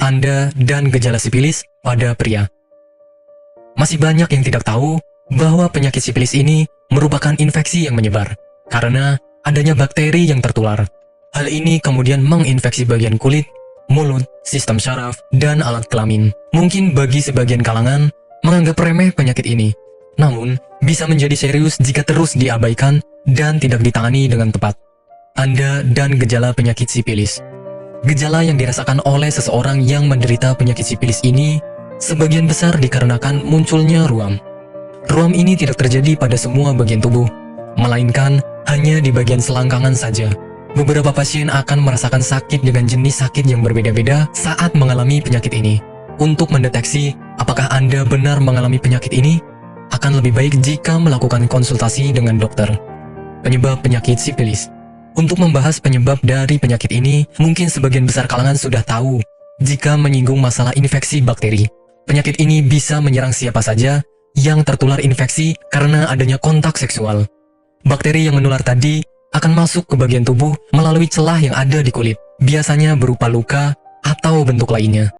tanda dan gejala sifilis pada pria. Masih banyak yang tidak tahu bahwa penyakit sifilis ini merupakan infeksi yang menyebar karena adanya bakteri yang tertular. Hal ini kemudian menginfeksi bagian kulit, mulut, sistem syaraf, dan alat kelamin. Mungkin bagi sebagian kalangan menganggap remeh penyakit ini, namun bisa menjadi serius jika terus diabaikan dan tidak ditangani dengan tepat. Tanda dan gejala penyakit sifilis. Gejala yang dirasakan oleh seseorang yang menderita penyakit sifilis ini sebagian besar dikarenakan munculnya ruam. Ruam ini tidak terjadi pada semua bagian tubuh, melainkan hanya di bagian selangkangan saja. Beberapa pasien akan merasakan sakit dengan jenis sakit yang berbeda-beda saat mengalami penyakit ini. Untuk mendeteksi apakah Anda benar mengalami penyakit ini, akan lebih baik jika melakukan konsultasi dengan dokter. Penyebab penyakit sifilis. Untuk membahas penyebab dari penyakit ini, mungkin sebagian besar kalangan sudah tahu jika menyinggung masalah infeksi bakteri. Penyakit ini bisa menyerang siapa saja yang tertular infeksi karena adanya kontak seksual. Bakteri yang menular tadi akan masuk ke bagian tubuh melalui celah yang ada di kulit, biasanya berupa luka atau bentuk lainnya.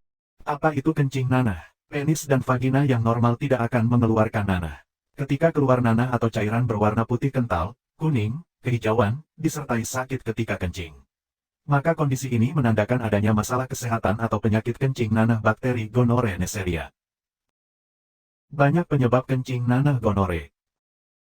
Apa itu kencing nanah? Penis dan vagina yang normal tidak akan mengeluarkan nanah. Ketika keluar nanah atau cairan berwarna putih kental, kuning, kehijauan, disertai sakit ketika kencing. Maka kondisi ini menandakan adanya masalah kesehatan atau penyakit kencing nanah bakteri gonore Neisseria. Banyak penyebab kencing nanah gonore.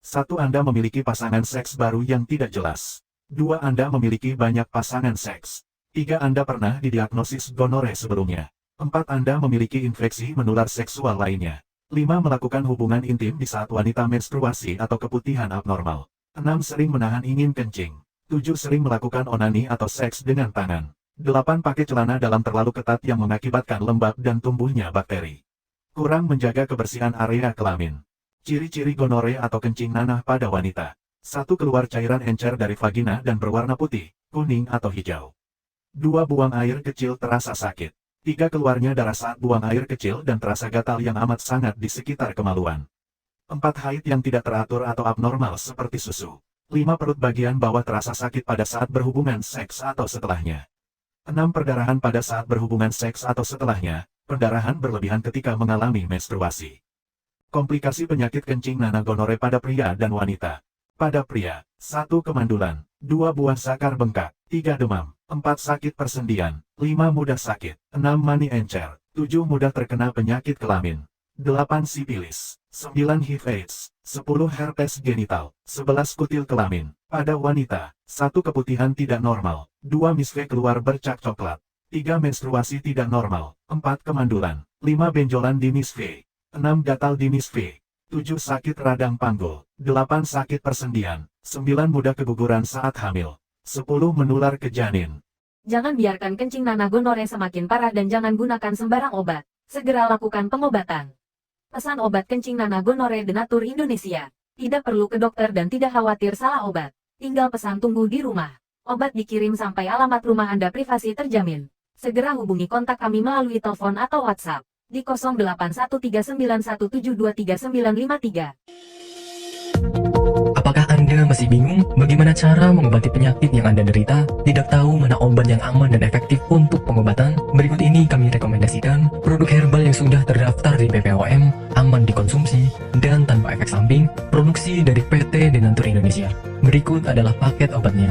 1. Anda memiliki pasangan seks baru yang tidak jelas. 2. Anda memiliki banyak pasangan seks. 3. Anda pernah didiagnosis gonore sebelumnya. 4. Anda memiliki infeksi menular seksual lainnya. 5. Melakukan hubungan intim di saat wanita menstruasi atau keputihan abnormal. 6. Sering menahan ingin kencing. 7. Sering melakukan onani atau seks dengan tangan. 8. Pakai celana dalam terlalu ketat yang mengakibatkan lembab dan tumbuhnya bakteri. Kurang menjaga kebersihan area kelamin. Ciri-ciri gonore atau kencing nanah pada wanita. 1. Keluar cairan encer dari vagina dan berwarna putih, kuning atau hijau. 2. Buang air kecil terasa sakit. 3. Keluarnya darah saat buang air kecil dan terasa gatal yang amat sangat di sekitar kemaluan. 4. Haid yang tidak teratur atau abnormal seperti susu. 5. Perut bagian bawah terasa sakit pada saat berhubungan seks atau setelahnya. 6. Perdarahan pada saat berhubungan seks atau setelahnya. Perdarahan berlebihan ketika mengalami menstruasi. Komplikasi penyakit kencing nanah gonore pada pria dan wanita. Pada pria, 1. Kemandulan, 2. Buah sakar bengkak, 3. Demam, 4. Sakit persendian, 5. Mudah sakit, 6. Mani encer, 7. Mudah terkena penyakit kelamin, 8. Sifilis, 9. HIV/AIDS, 10. Herpes genital, 11. Kutil kelamin. Pada wanita, 1. Keputihan tidak normal, 2. Misve keluar bercak coklat, 3. Menstruasi tidak normal, 4. Kemandulan, 5. Benjolan di misve, 6. Gatal di misve, 7. Sakit radang panggul, 8. Sakit persendian, 9. Mudah keguguran saat hamil, 10. Menular ke janin. Jangan biarkan kencing nanah gonore semakin parah dan jangan gunakan sembarang obat. Segera lakukan pengobatan. Pesan obat kencing nanah gonore Denatur Indonesia. Tidak perlu ke dokter dan tidak khawatir salah obat. Tinggal pesan tunggu di rumah. Obat dikirim sampai alamat rumah Anda, privasi terjamin. Segera hubungi kontak kami melalui telepon atau WhatsApp di 081391723953. Apakah Anda masih bingung bagaimana cara mengobati penyakit yang Anda derita? Tidak tahu mana obat yang aman dan efektif untuk pengobatan? Berikut ini kami rekomendasikan produk herbal yang sudah terdaftar di BPOM, aman dikonsumsi, dan tanpa efek samping, produksi dari PT Denatur Indonesia. Berikut adalah paket obatnya.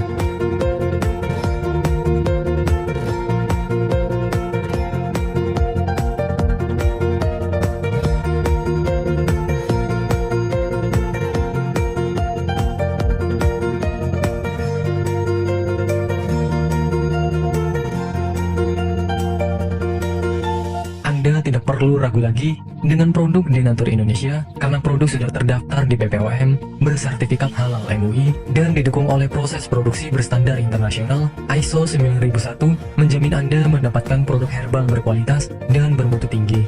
Anda tidak perlu ragu lagi dengan produk Denatur Indonesia karena produk sudah terdaftar di BPOM, bersertifikat halal MUI, dan didukung oleh proses produksi berstandar internasional ISO 9001, menjamin Anda mendapatkan produk herbal berkualitas dan bermutu tinggi.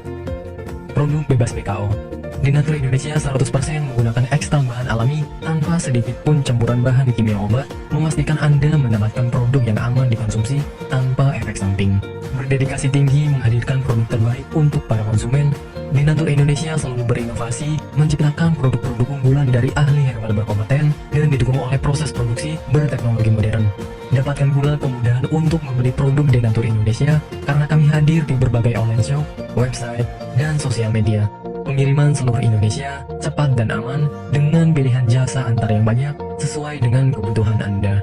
Produk bebas PKO. Denatur Indonesia 100% menggunakan ekstrak bahan alami tanpa sedikit pun campuran bahan kimia obat, memastikan Anda mendapatkan produk yang aman dikonsumsi tanpa efek samping. Berdedikasi tinggi menghadirkan produk terbaik untuk para konsumen, Denatur Indonesia selalu berinovasi menciptakan produk-produk unggulan dari ahli herbal berkompeten dan didukung oleh proses produksi berteknologi modern. Dapatkan pula kemudahan untuk membeli produk Denatur Indonesia karena kami hadir di berbagai online shop, website, dan sosial media. Pengiriman seluruh Indonesia cepat dan aman dengan pilihan jasa antar yang banyak sesuai dengan kebutuhan Anda.